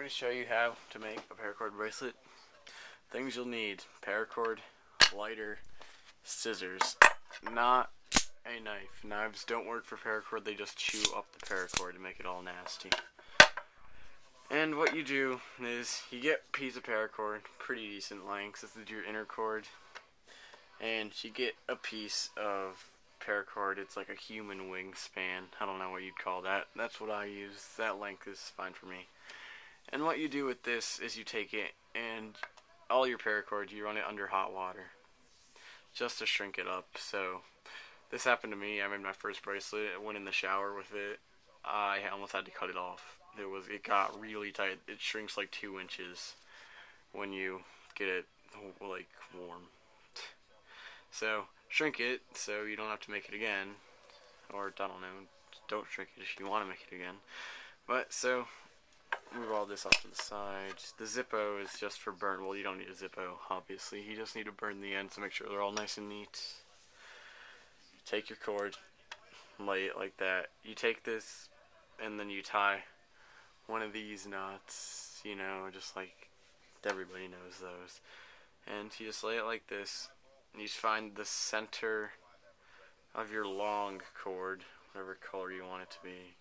going to show you how to make a paracord bracelet. Things you'll need: paracord, lighter, scissors, not a knife. Knives don't work for paracord, they just chew up the paracord and make it all nasty. And what you do is you get a piece of paracord, pretty decent length. This is your inner cord. And you get a piece of paracord. It's like a human wingspan. I don't know what you'd call that. That's what I use. That length is fine for me. And what you do with this is you take it and all your paracord, you run it under hot water just to shrink it up. So this happened to me. I made my first bracelet. I went in the shower with it. I almost had to cut it off. It got really tight. It shrinks like 2 inches when you get it like warm. So shrink it so you don't have to make it again, or I don't know, don't shrink it if you want to make it again. But so move all this off to the side. The Zippo is just for burn. Well, you don't need a Zippo, obviously. You just need to burn the ends to make sure they're all nice and neat. Take your cord, lay it like that. You take this and then you tie one of these knots, you know, just like everybody knows those. And you just lay it like this. And you just find the center of your long cord, whatever color you want it to be.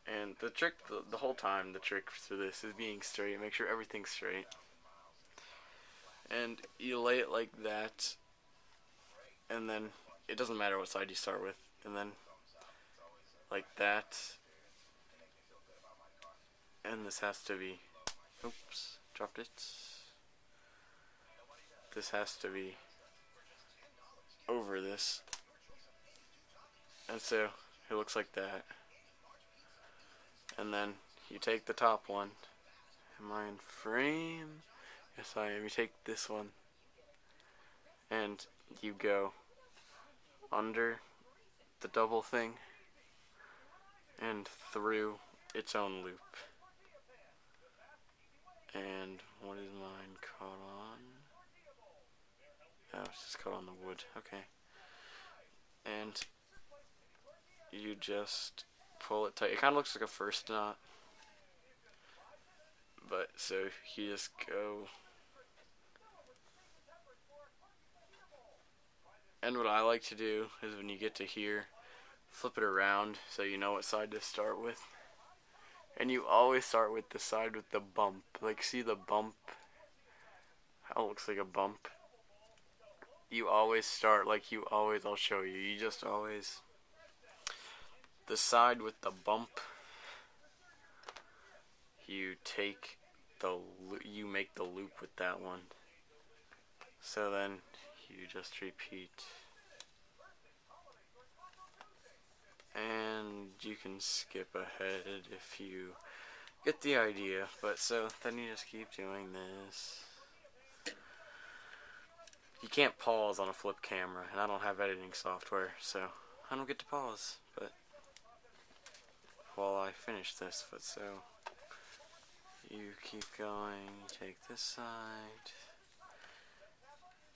And the trick, the whole time, the trick for this is being straight. Make sure everything's straight. And you lay it like that, and then it doesn't matter what side you start with. And then like that. And this has to be, oops, dropped it. This has to be over this. And so it looks like that. And then you take the top one. Am I in frame? Yes, I am. You take this one and you go under the double thing and through its own loop. And what is mine caught on? Oh, it's just caught on the wood. Okay. And you just pull it tight. It kind of looks like a first knot. But, so you just go. And what I like to do is when you get to here, flip it around so you know what side to start with. And you always start with the side with the bump. Like, see the bump? How it looks like a bump? You always start like you always, I'll show you. You just always, the side with the bump, you take you make the loop with that one. So then you just repeat. And you can skip ahead if you get the idea. But so then you just keep doing this. You can't pause on a flip camera, and I don't have editing software, so I don't get to pause. But while I finish this, so you keep going. You take this side.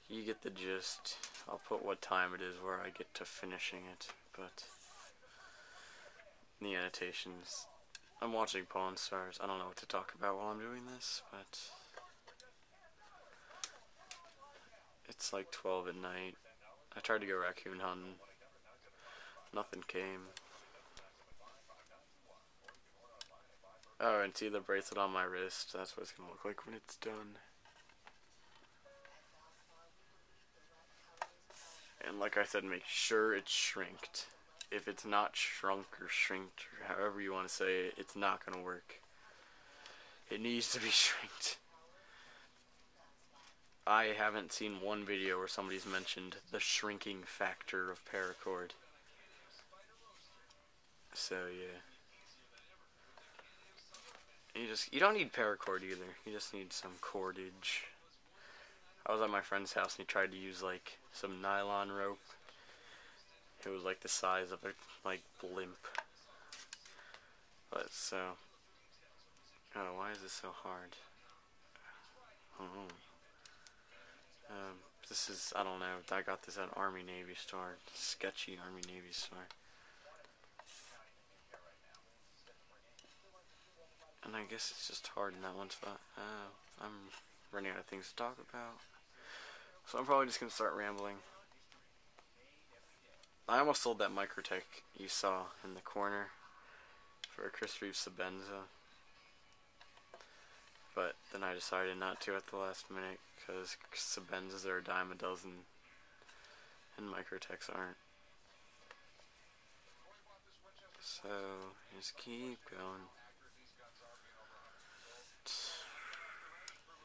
You get the gist. I'll put what time it is where I get to finishing it, but the annotations. I'm watching Pawn Stars. I don't know what to talk about while I'm doing this, but it's like 12 at night. I tried to go raccoon hunting. Nothing came. Oh, and see the bracelet on my wrist? That's what it's going to look like when it's done. And like I said, make sure it's shrinked. If it's not shrunk or shrinked, or however you want to say it, it's not going to work. It needs to be shrinked. I haven't seen one video where somebody's mentioned the shrinking factor of paracord. So yeah. You don't need paracord either. You just need some cordage. I was at my friend's house and he tried to use like some nylon rope. It was like the size of a blimp. But so, oh, why is this so hard? I don't know. This is, I don't know, I got this at Army Navy store. Sketchy Army Navy store. I guess it's just hard in that one spot. I'm running out of things to talk about. So I'm probably just going to start rambling. I almost sold that Microtech you saw in the corner for a Chris Reeves Sabenza. But then I decided not to at the last minute because Sabenzas are a dime a dozen and Microtechs aren't. So, just keep going.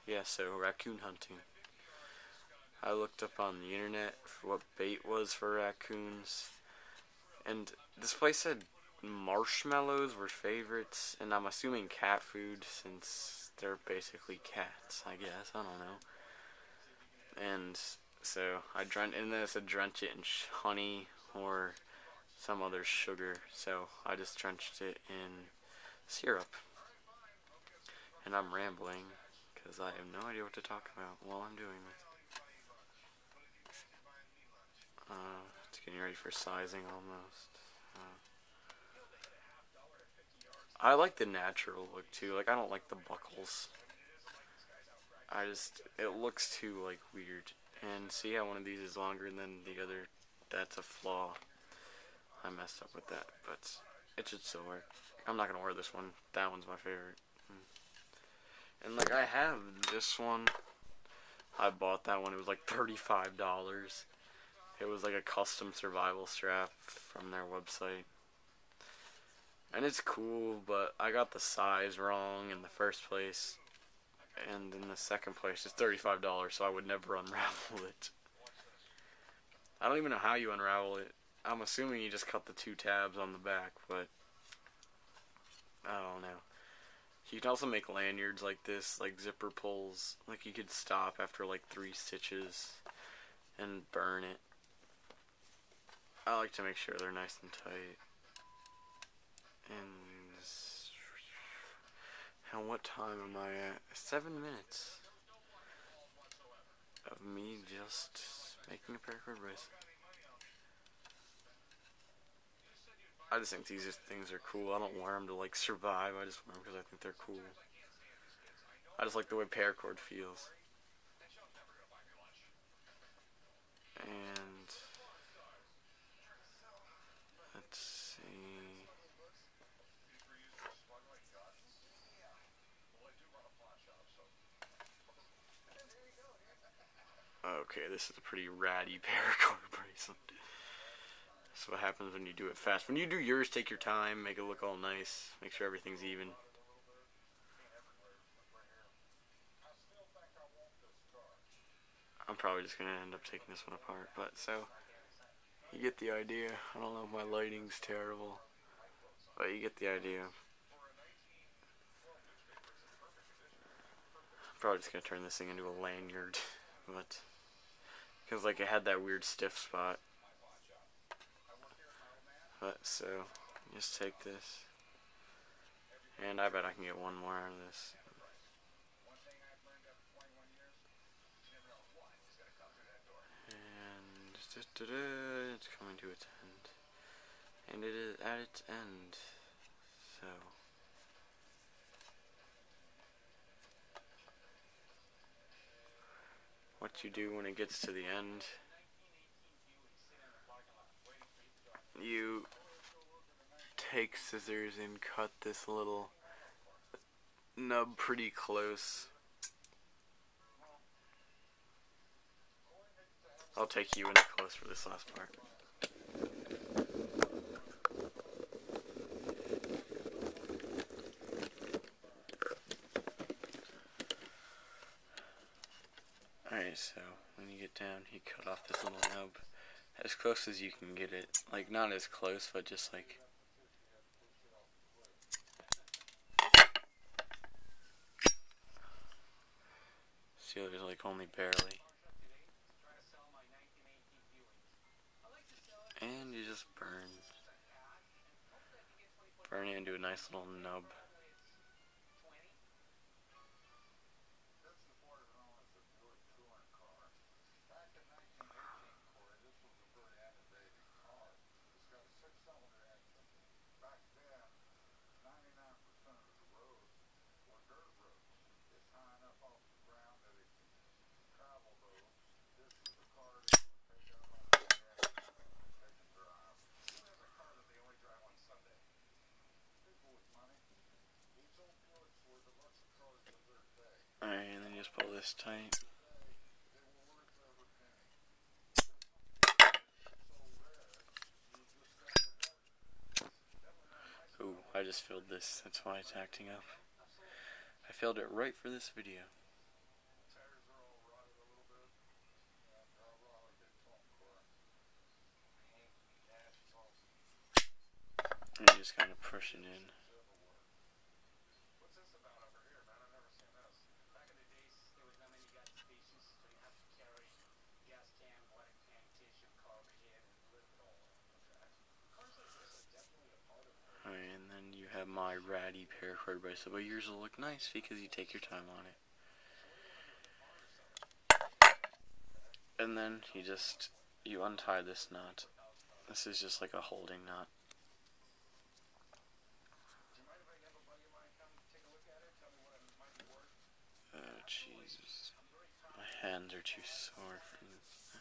Yeah, so raccoon hunting. I looked up on the internet for what bait was for raccoons, and this place said marshmallows were favorites, and I'm assuming cat food since they're basically cats, I guess. I don't know. And so and then it said drench it in honey or some other sugar, so I just drenched it in syrup. And I'm rambling because I have no idea what to talk about while I'm doing this. It's getting ready for sizing almost. I like the natural look too. Like, I don't like the buckles. It looks too, like, weird. And see how one of these is longer than the other? That's a flaw. I messed up with that, but it should still work. I'm not gonna wear this one. That one's my favorite. And, like, I have this one. I bought that one. It was like $35. It was like a custom survival strap from their website. And it's cool, but I got the size wrong in the first place. And in the second place, it's $35, so I would never unravel it. I don't even know how you unravel it. I'm assuming you just cut the 2 tabs on the back, but I don't know. You can also make lanyards like this, like zipper pulls. Like, you could stop after like 3 stitches and burn it. I like to make sure they're nice and tight. And what time am I at? 7 minutes of me just making a paracord bracelet. I just think these things are cool. I don't wear them to like survive. I just wear them because I think they're cool. I just like the way paracord feels. And let's see. Okay, this is a pretty ratty paracord bracelet. That's what happens when you do it fast. When you do yours, take your time, make it look all nice, make sure everything's even. I'm probably just going to end up taking this one apart, but so, you get the idea. I don't know if my lighting's terrible, but you get the idea. I'm probably just going to turn this thing into a lanyard, but, because like it had that weird stiff spot. But so, just take this, and I bet I can get one more out of this. And it's coming to its end, and it is at its end. So, what you do when it gets to the end, you take scissors and cut this little nub pretty close. I'll take you in close for this last part. Alright, so when you get down, you cut off this little nub as close as you can get it. Like, not as close, but just like... See, there's like only barely. And you just burn it into a nice little nub. Alright, and then you just pull this tight. Ooh, I just filled this. That's why it's acting up. I filled it right for this video. And you just kind of push it in. Alright, and then you have my ratty paracord bracelet, but yours will look nice because you take your time on it. And then you untie this knot. This is just like a holding knot. Oh, Jesus. My hands are too sore for this.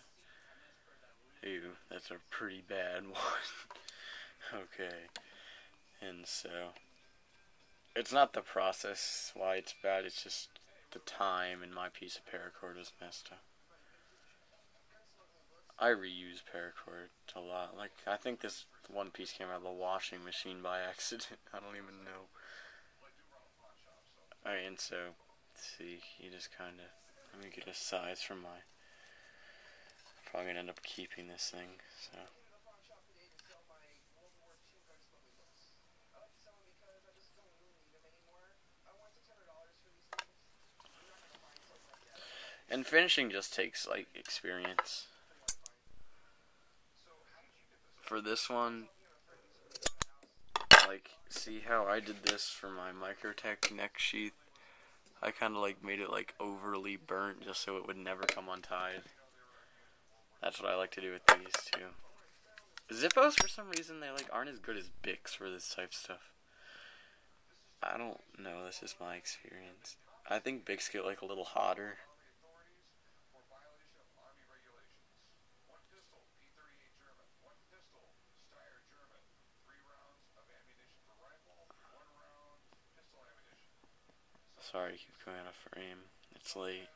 Ew, that's a pretty bad one. Okay. And so, it's not the process why it's bad, it's just the time, and my piece of paracord was messed up. I reuse paracord a lot. Like, I think this one piece came out of the washing machine by accident. I don't even know. Alright, and so, let's see, you just kind of, let me get a size from my, probably gonna end up keeping this thing, so. And finishing just takes, like, experience. For this one, like, see how I did this for my Microtech neck sheath? I kind of, like, made it, like, overly burnt just so it would never come untied. That's what I like to do with these, too. Zippos, for some reason, they, like, aren't as good as Bics for this type of stuff. I don't know, this is my experience. I think Bics get, like, a little hotter. Sorry to keep going out of frame. It's late.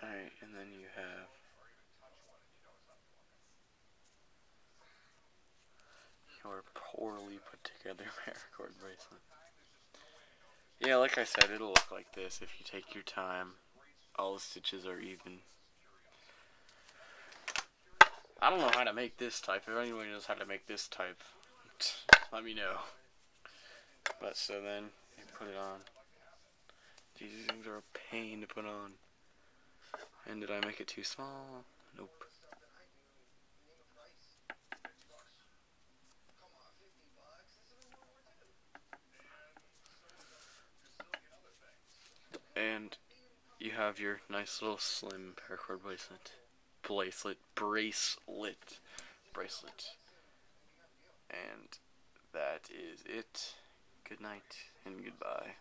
Alright, and then you have your poorly put together paracord bracelet. Yeah, like I said, it'll look like this if you take your time. All the stitches are even. I don't know how to make this type. If anyone knows how to make this type, let me know. But so then, you put it on. These things are a pain to put on. And did I make it too small? Nope. And you have your nice little slim paracord bracelet. And that is it. Good night and goodbye.